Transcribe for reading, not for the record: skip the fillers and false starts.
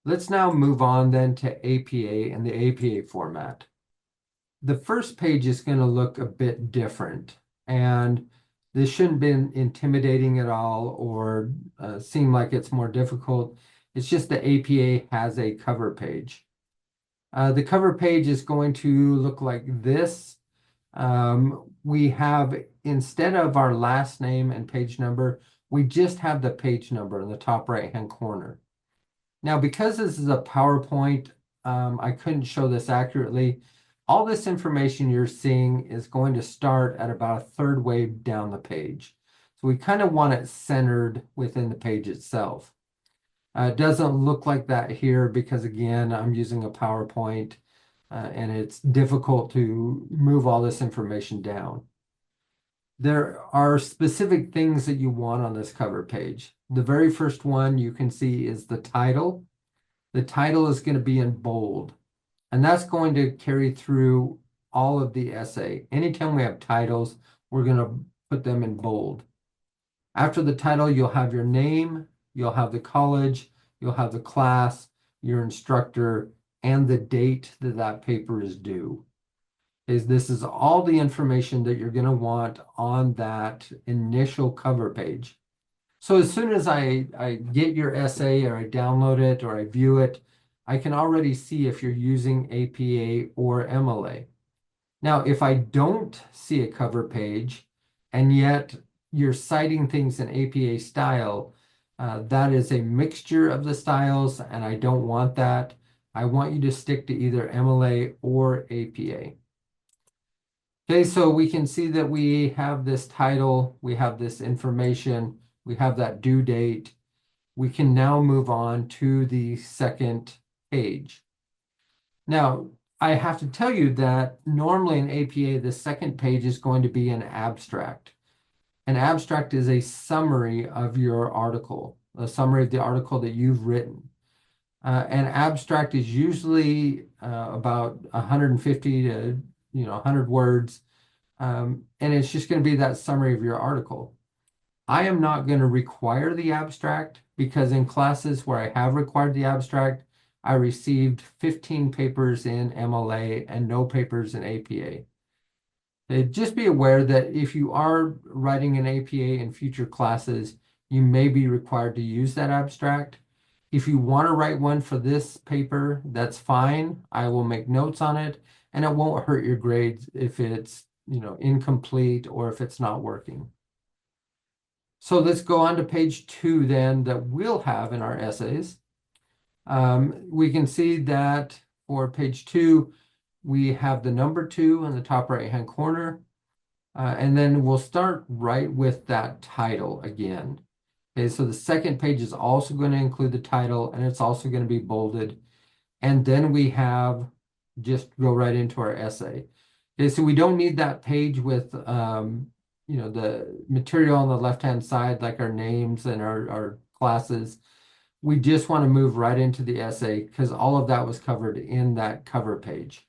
Let's now move on then to APA and the APA format. The first page is going to look a bit different, and this shouldn't be intimidating at all or seem like it's more difficult. It's just the APA has a cover page. The cover page is going to look like this. We have, instead of our last name and page number, we just have the page number in the top right-hand corner. Now, because this is a PowerPoint, I couldn't show this accurately. All this information you're seeing is going to start at about a third way down the page. So we kind of want it centered within the page itself. It doesn't look like that here because, again, I'm using a PowerPoint and it's difficult to move all this information down. There are specific things that you want on this cover page. The very first one you can see is the title. The title is going to be in bold, and that's going to carry through all of the essay. Anytime we have titles, we're going to put them in bold. After the title, you'll have your name, you'll have the college, you'll have the class, your instructor, and the date that that paper is due. This is all the information that you're going to want on that initial cover page. So as soon as I get your essay or I download it or I view it, I can already see if you're using APA or MLA. Now, if I don't see a cover page and yet you're citing things in APA style, that is a mixture of the styles, and I don't want that. I want you to stick to either MLA or APA. Okay, so we can see that we have this title, we have this information, we have that due date. We can now move on to the second page. Now, I have to tell you that normally in APA, the second page is going to be an abstract. An abstract is a summary of your article, a summary of the article that you've written. An abstract is usually about 150 to 100 words, and it's just going to be that summary of your article. I am not going to require the abstract because in classes where I have required the abstract, I received 15 papers in MLA and no papers in APA. Just be aware that if you are writing an APA in future classes, you may be required to use that abstract. If you want to write one for this paper, that's fine. I will make notes on it, and it won't hurt your grades if it's, incomplete or if it's not working. So let's go on to page 2 then that we'll have in our essays. We can see that for page 2, we have the number 2 in the top right-hand corner. And then we'll start right with that title again. Okay, so the second page is also going to include the title, and it's also going to be bolded. And then we have just go right into our essay. Okay, so we don't need that page with the material on the left-hand side, like our names and our classes. We just want to move right into the essay because all of that was covered in that cover page.